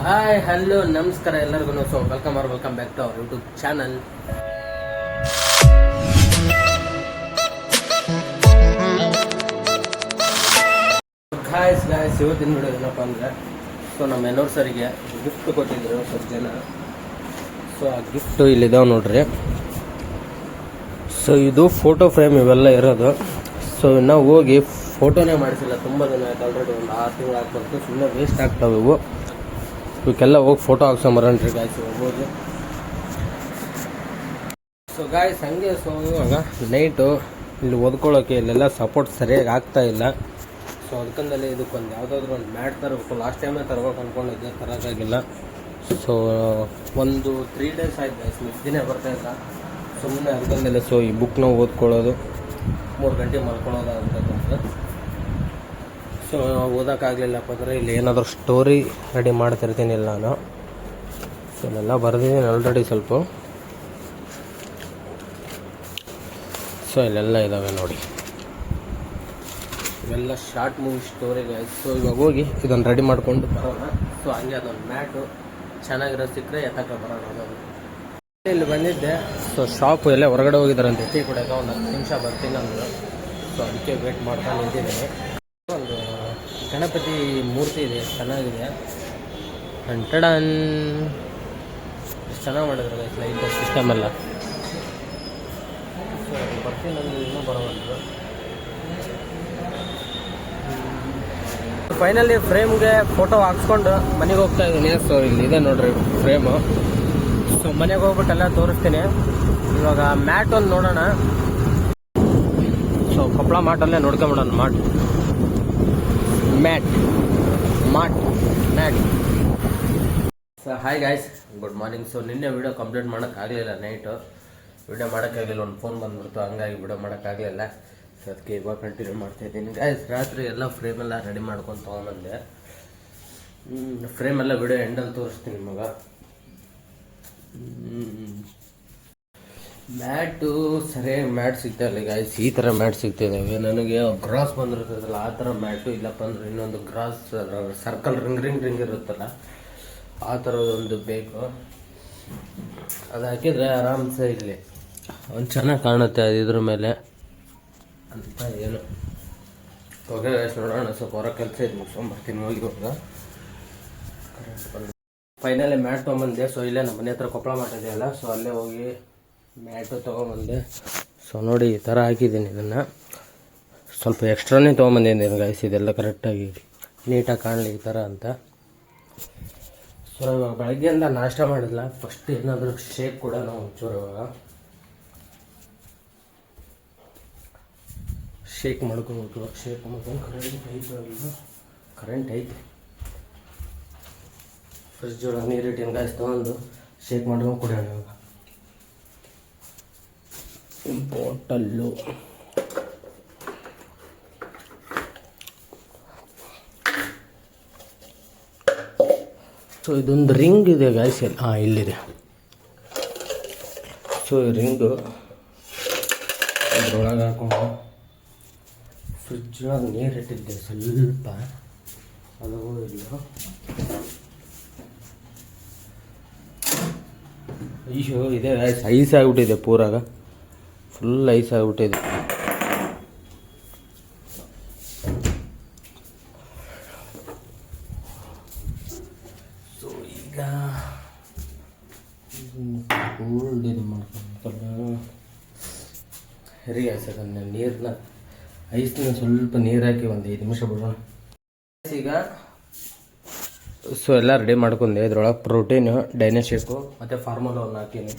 Hi hello ನಮಸ್ಕಾರ ಎಲ್ಲರಿಗೂ. So welcome back to our YouTube channel. Guys ಇವತ್ತಿನ video ಏನಪ್ಪ ಅಂದರೆ, ಸೊ ನಮ್ಮ ಎನೋರ್ಸರಿಗೆ ಗಿಫ್ಟ್ ಕೊಟ್ಟಿದ್ರು ಸ್ವಲ್ಪ ಜನ. ಸೊ ಆ ಗಿಫ್ಟು ಇಲ್ಲಿದ್ದಾವೆ ನೋಡ್ರಿ. ಸೊ ಇದು ಫೋಟೋ ಫ್ರೇಮ್ ಇವೆಲ್ಲ ಇರೋದು. ಸೊ ನಾವು ಹೋಗಿ ಫೋಟೋನೇ ಮಾಡಿಸಿಲ್ಲ, ತುಂಬ ದಿನ ಆಯ್ತು, ಆಲ್ರೆಡಿ ಒಂದು 6 ತಿಂಗಳು ಆಗ್ಬಾರ್ದು. ಸುಮ್ಮನೆ ವೇಸ್ಟ್ ಆಗ್ತಾವೆ ಇವು. ಇವಕ್ಕೆಲ್ಲ ಹೋಗಿ ಫೋಟೋ ಹಾಕ್ಸಂಬರನ್ರಿ ಗಾಯ್ಸ್ ಹೋಗ್ಬೋದು. ಸೊ ಗಾಯ್ಸ್ ಹಂಗೆ. ಸೊ ಇವಾಗ ನೈಟು ಇಲ್ಲಿ ಓದ್ಕೊಳ್ಳೋಕೆ ಇಲ್ಲೆಲ್ಲ ಸಪೋರ್ಟ್ ಸರಿಯಾಗಿ ಆಗ್ತಾ ಇಲ್ಲ. ಸೊ ಅದಕ್ಕಂದಲ್ಲಿ ಇದಕ್ಕೊಂದು ಯಾವುದಾದ್ರೂ ಒಂದು ಮ್ಯಾಟ್ ತರಬೇಕು. ಲಾಸ್ಟ್ ಟೈಮೇ ತರಬೇಕು ಅಂದ್ಕೊಂಡಿದ್ದೆ, ತರೋಕ್ಕಾಗಿಲ್ಲ. ಸೊ ಒಂದು 3 ಡೇಸ್ ಆಯ್ತು ಗಾಯ್ಸ್, ನಿದ್ದೆನೇ ಬರ್ತಾಯಿಲ್ಲ ಸುಮ್ಮನೆ ಅದಕ್ಕಂದಲೇ. ಸೊ ಈ ಬುಕ್ನ ಓದ್ಕೊಳ್ಳೋದು, 3 ಗಂಟೆ ಮಲ್ಕೊಳ್ಳೋದು ಅಂತ. ಸೊ ಓದೋಕ್ಕಾಗಲಿಲ್ಲಪ್ಪ ಅಂದರೆ ಇಲ್ಲಿ ಏನಾದರೂ ಸ್ಟೋರಿ ರೆಡಿ ಮಾಡ್ತಿರ್ತೀನಿ ಇಲ್ಲ ನಾನು. ಸೊ ಇಲ್ಲೆಲ್ಲ ಬರೆದಿದ್ದೀನಿ ಆಲ್ರೆಡಿ ಸ್ವಲ್ಪ. ಸೊ ಇಲ್ಲೆಲ್ಲ ಇದ್ದಾವೆ ನೋಡಿ, ಇವೆಲ್ಲ ಶಾರ್ಟ್ ಮೂವಿ ಸ್ಟೋರಿಗೆ. ಸೊ ಇವಾಗ ಹೋಗಿ ಇದನ್ನು ರೆಡಿ ಮಾಡ್ಕೊಂಡು ಬರೋಣ. ಸೊ ಹಂಗೆ ಅದೊಂದು ಮ್ಯಾಟು ಚೆನ್ನಾಗಿರೋ ಸಿಕ್ಕರೆ ಎತ್ತಕ್ಕೆ ಬರೋಣ. ಅದೊಂದು ಇಲ್ಲಿ ಬಂದಿದ್ದೆ. ಸೊ ಶಾಪು ಎಲ್ಲ ಹೊರಗಡೆ ಹೋಗಿದ್ದಾರಂತೆ, ಟೀ ಕುಡಿಯೋಕೆ ಒಂದು 10 ನಿಮಿಷ ಬರ್ತೀನಿ ಅಂದರು. ಸೊ ಅದಕ್ಕೆ ವೇಟ್ ಮಾಡ್ತಾ ನಿಂತಿದ್ದೀನಿ. ಒಂದು ಗಣಪತಿ ಮೂರ್ತಿ ಇದೆ, ಚೆನ್ನಾಗಿದೆ. ಟಡನ್ ಎಷ್ಟು ಚೆನ್ನಾಗಿ ಮಾಡಿದ್ರು ಲೈಟ್ ಸಿಸ್ಟಮ್ ಎಲ್ಲ. ಸೊ ಬರ್ತೀನಿ ನನಗೆ ಇನ್ನೂ ಬರೋವಂಥದ್ದು. ಫೈನಲಿ ಫ್ರೇಮ್ಗೆ ಫೋಟೋ ಹಾಕ್ಸ್ಕೊಂಡು ಮನೆಗೆ ಹೋಗ್ತಾ ಇದ್ದೀನಿ. ಸೊ ಇಲ್ಲಿದೆ ನೋಡ್ರಿ ಫ್ರೇಮು. ಸೊ ಮನೆಗೆ ಹೋಗ್ಬಿಟ್ಟೆಲ್ಲ ತೋರಿಸ್ತೀನಿ. ಇವಾಗ ಮ್ಯಾಟ್ ಒಂದು ನೋಡೋಣ. ಸೊ ಕೊಪ್ಪಳ ಮಾಟಲ್ಲೇ ನೋಡ್ಕೊಂಬಿಡೋಣ. Mat. So hi guys, good morning. So ನಿನ್ನೆ ವಿಡಿಯೋ ಕಂಪ್ಲೀಟ್ ಮಾಡೋಕ್ಕಾಗಲಿಲ್ಲ, ನೈಟು ವಿಡಿಯೋ ಮಾಡೋಕ್ಕಾಗಲಿಲ್ಲ, ಒಂದು ಫೋನ್ ಬಂದ್ಬಿಡ್ತು, ಹಂಗಾಗಿ ವಿಡಿಯೋ ಮಾಡೋಕ್ಕಾಗಲಿಲ್ಲ. ಸೊ ಅದಕ್ಕೆ ಇವಾಗ ಕಂಟಿನ್ಯೂ ಮಾಡ್ತಾಯಿದ್ದೀನಿ ಗಾಯ್ಸ್. ರಾತ್ರಿ ಎಲ್ಲ ಫ್ರೇಮೆಲ್ಲ ರೆಡಿ ಮಾಡ್ಕೊಂಡು ತೊಗೊಂಬಂದೆ. ಫ್ರೇಮೆಲ್ಲ ವಿಡಿಯೋ ಎಂಡಲ್ಲಿ ತೋರಿಸ್ತೀನಿ ನಿಮಗೆ. ಮ್ಯಾಟು ಸರಿಯಾಗಿ ಮ್ಯಾಟ್ ಸಿಗ್ತಾ ಇಲ್ಲ ಗಾಯ್ಸ್. ಈ ಥರ ಮ್ಯಾಟ್ ಸಿಗ್ತಿದ್ದಾವೆ ನನಗೆ. ಗ್ರಾಸ್ ಬಂದಿರ್ತದಲ್ಲ ಆ ಥರ ಮ್ಯಾಟು, ಇಲ್ಲಪ್ಪ ಅಂದ್ರೆ ಇನ್ನೊಂದು ಗ್ರಾಸ್ ಸರ್ಕಲ್ ರಿಂಗ್ ಇರುತ್ತಲ್ಲ ಆ ಥರದೊಂದು ಬೇಕು. ಅದು ಹಾಕಿದರೆ ಆರಾಮ್ಸೆ ಇಲ್ಲಿ ಒಂದು ಚೆನ್ನಾಗಿ ಕಾಣುತ್ತೆ. ಅದು ಇದ್ರ ಮೇಲೆ ಅಂತ ಏನು ಓಕೆ ಗಾಯ್ಸ್, ನೋಡೋಣ. ಸ್ವಲ್ಪ ಹೊರ ಕೆಲಸ ಇದು ಮುಗಿಸ್ಕೊಂಬರ್ತೀನಿ ಹೋಗಿ. ಇವಾಗ ಫೈನಲಿ ಮ್ಯಾಟ್ ತೊಗೊಂಬಂದೆ. ಸೊ ಇಲ್ಲೇ ನಮ್ಮ ಮನೆ ಹತ್ರ ಕೊಪ್ಪಳ ಮಾಡಿದೆಯಲ್ಲ, ಸೊ ಅಲ್ಲೇ ಹೋಗಿ ಮ್ಯಾಟು ತೊಗೊಂಬಂದೆ. ಸೊ ನೋಡಿ ಈ ಥರ ಹಾಕಿದ್ದೀನಿ. ಇದನ್ನು ಸ್ವಲ್ಪ ಎಕ್ಸ್ಟ್ರಾನೇ ತೊಗೊಂಬಂದಿದ್ದೀನಿ ಗಾಯ್ಸ್, ಇದೆಲ್ಲ ಕರೆಕ್ಟಾಗಿ ನೀಟಾಗಿ ಕಾಣಲಿ ಈ ಥರ ಅಂತ. ಸೊ ಇವಾಗ ಬೆಳಗ್ಗೆಯಿಂದ ನಾಷ್ಟ ಮಾಡಿಲ್ಲ. ಫಸ್ಟ್ ಏನಾದರೂ ಶೇಕ್ ಕೂಡ ನಾವು ಒಂಚೂರು ಇವಾಗ ಶೇಕ್ ಮಾಡ್ಕೊಬೇಕು. ಶೇಕ್ ಮಾಡ್ಕೊಂಡು ಕರೆಂಟ್ ಐತೆ. ಫ್ರಿಜ್ ಒಳಗೆ ನೀರಿಟ್ಟಿನ ಗಾಯ್ಸ್ ತೊಗೊಂಡು ಶೇಕ್ ಮಾಡ್ಕೊಂಡು ಕುಡಿಯೋಣ. ಇವಾಗ ಬಾಟಲ್ಲು ಸೊ ಇದೊಂದು ರಿಂಗ್ ಇದೆ ಗಾಯ್ಸ್. ಇಲ್ಲಿದೆ. ಸೊ ಈ ರಿಂಗು ಅದ್ರೊಳಗೆ ಹಾಕೊಂಡು ಫ್ರಿಜ್ ಒಳಗೆ ನೀರು ಇಟ್ಟಿದ್ದೆ ಸ್ವಲ್ಪ, ಅದು ಇಲ್ಲ. ಅಯ್ಯೋ ಇದೆ ಗಾಯ್ಸ್, ಐಸ್ ಆಗಿಬಿಟ್ಟಿದೆ, ಪೂರಾಗ ಫುಲ್ ಐಸ್ ಆಗಿಬಿಟ್ಟಿದೆ. ಸೊ ಈಗ ಕೋಲ್ಡ್ ಇದು ಮಾಡ್ಕೊಂಡು ಸರಿ ಗಾಯ್ಸ್, ಅದನ್ನು ನೀರನ್ನ ಐಸ್ನ ಸ್ವಲ್ಪ ನೀರು ಹಾಕಿ ಒಂದು 5 ನಿಮಿಷ ಬಿಡೋಣ. ಈಗ ಸೊ ಎಲ್ಲ ರೆಡಿ ಮಾಡ್ಕೊಂಡೆ. ಇದ್ರೊಳಗೆ ಪ್ರೋಟೀನು, ಡೈನಶೇಕು ಮತ್ತು ಫಾರ್ಮುಲಾವನ್ನು ಹಾಕೀನಿ.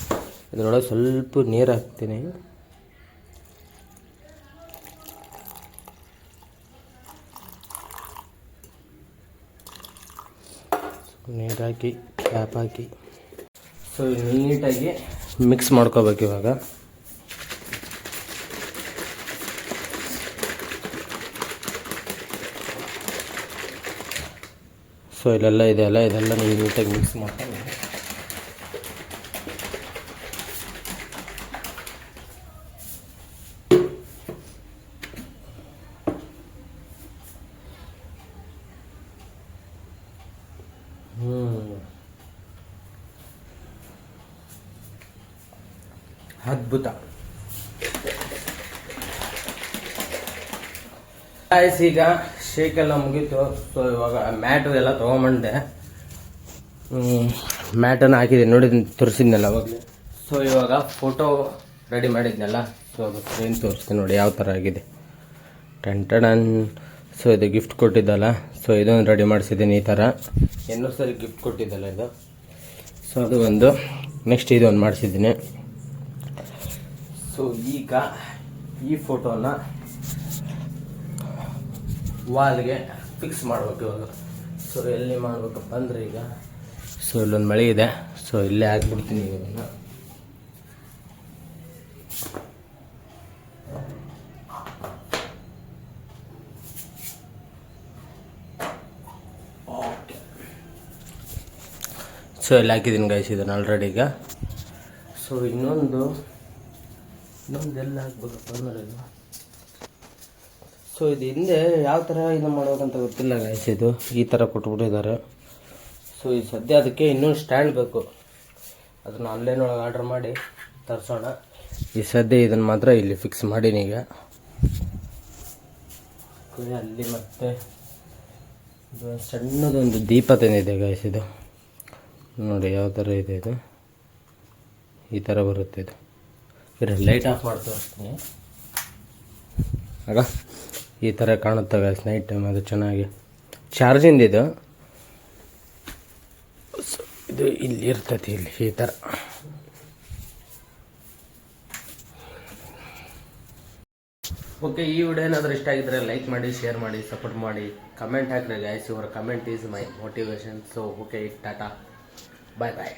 ಇದ್ರೊಳಗೆ ಸ್ವಲ್ಪ ನೀರು ಹಾಕ್ತೀನಿ. ನೀರು ಹಾಕಿ ಕ್ಯಾಪ್ ಹಾಕಿ ಸೊ ನೀಟಾಗಿ ಮಿಕ್ಸ್ ಮಾಡ್ಕೋಬೇಕು ಇವಾಗ. ಸೊ ಇಲ್ಲೆಲ್ಲ ಇದೆಯಲ್ಲ, ಇದೆಲ್ಲ ನೀಟಾಗಿ ಮಿಕ್ಸ್ ಮಾಡ್ಕೊಂಡು ಅದ್ಭುತ. ಗಾಯ್ಸ್ ಈಗ ಶೇಕ್ ಎಲ್ಲ ಮುಗೀತು. ಸೊ ಇವಾಗ ಮ್ಯಾಟು ಎಲ್ಲ ತೊಗೊಂಬಂದೆ. ಮ್ಯಾಟನ್ನು ಹಾಕಿದ್ದೀನಿ ನೋಡಿ, ತೋರಿಸಿದ್ನಲ್ಲ ಅವಾಗಲೇ. ಸೊ ಇವಾಗ ಫೋಟೋ ರೆಡಿ ಮಾಡಿದ್ನಲ್ಲ, ಸೊ ಅದು ಫ್ರೇಮ್ ತೋರಿಸ್ತೀನಿ ನೋಡಿ ಯಾವ ಥರ ಆಗಿದೆ. ಟನ್. ಸೊ ಇದು ಗಿಫ್ಟ್ ಕೊಟ್ಟಿದ್ದಲ್ಲ, ಸೊ ಇದೊಂದು ರೆಡಿ ಮಾಡಿಸಿದ್ದೀನಿ ಈ ಥರ. ಇನ್ನೂ ಸರಿ ಗಿಫ್ಟ್ ಕೊಟ್ಟಿದ್ದಲ್ಲ ಇದು. ಸೊ ಅದು ಒಂದು. ನೆಕ್ಸ್ಟ್ ಇದೊಂದು ಮಾಡಿಸಿದ್ದೀನಿ. ಸೊ ಈಗ ಈ ಫೋಟೋನ ವಾಲ್ಗೆ ಫಿಕ್ಸ್ ಮಾಡ್ಬೇಕು ಇವಾಗ. ಸೊ ಎಲ್ಲಿ ಮಾಡ್ಬೇಕಪ್ಪ ಅಂದರೆ ಈಗ, ಸೊ ಇಲ್ಲೊಂದು ಮಳೆ ಇದೆ, ಸೊ ಇಲ್ಲೇ ಹಾಕ್ಬಿಡ್ತೀನಿ ಇವಾಗ. ಓಕೆ, ಸೊ ಇಲ್ಲಿ ಹಾಕಿದ್ದೀನಿ ಗೈಸ್ ಇದನ್ನು ಆಲ್ರೆಡಿ ಈಗ. ಸೊ ಇನ್ನೊಂದು ಎಲ್ಲ ಹಾಕ್ಬೇಕಪ್ಪ ಅಂದರೆ ಇದು. ಸೊ ಇದು ಹಿಂದೆ ಯಾವ ಥರ ಇದು ಮಾಡೋದಂತ ಗೊತ್ತಿಲ್ಲ ಗೈಸ್. ಇದು ಈ ಥರ ಕೊಟ್ಬಿಟ್ಟಿದ್ದಾರೆ. ಸೊ ಈ ಸದ್ಯ ಅದಕ್ಕೆ ಇನ್ನೊಂದು ಸ್ಟ್ಯಾಂಡ್ ಬೇಕು, ಅದನ್ನು ಆನ್ಲೈನೊಳಗೆ ಆರ್ಡ್ರ್ ಮಾಡಿ ತರಿಸೋಣ. ಈ ಸದ್ಯ ಇದನ್ನು ಮಾತ್ರ ಇಲ್ಲಿ ಫಿಕ್ಸ್ ಮಾಡೀನಿ ಈಗ. ಅಲ್ಲಿ ಮತ್ತೆ ಇದು ಸಣ್ಣದೊಂದು ದೀಪ ತಂದಿದೆ ಗೈಸ್. ಇದು ನೋಡಿ ಯಾವ ಥರ ಇದೆ. ಇದು ಈ ಥರ ಬರುತ್ತೆ. ಇದು ಲೈಟ್ ಆಫ್ ಮಾಡಿ ತೋರಿಸ್ತೀನಿ ಆಗ. ಈ ಥರ ಕಾಣುತ್ತೆ ಗೈಸ್ ನೈಟ್ ಟೈಮ್. ಅದು ಚೆನ್ನಾಗಿ ಚಾರ್ಜಿಂದ ಇದು. ಸೊ ಇದು ಇಲ್ಲಿ ಇರ್ತೈತಿ, ಇಲ್ಲಿ ಈ ಥರ. ಓಕೆ, ಈ ವಿಡಿಯೋ ಏನಾದರೂ ಇಷ್ಟ ಆಗಿದ್ರೆ ಲೈಕ್ ಮಾಡಿ, ಶೇರ್ ಮಾಡಿ, ಸಪೋರ್ಟ್ ಮಾಡಿ, ಕಮೆಂಟ್ ಹಾಕಿರಿ guys. Your comment is my motivation. So okay, tata, bye bye.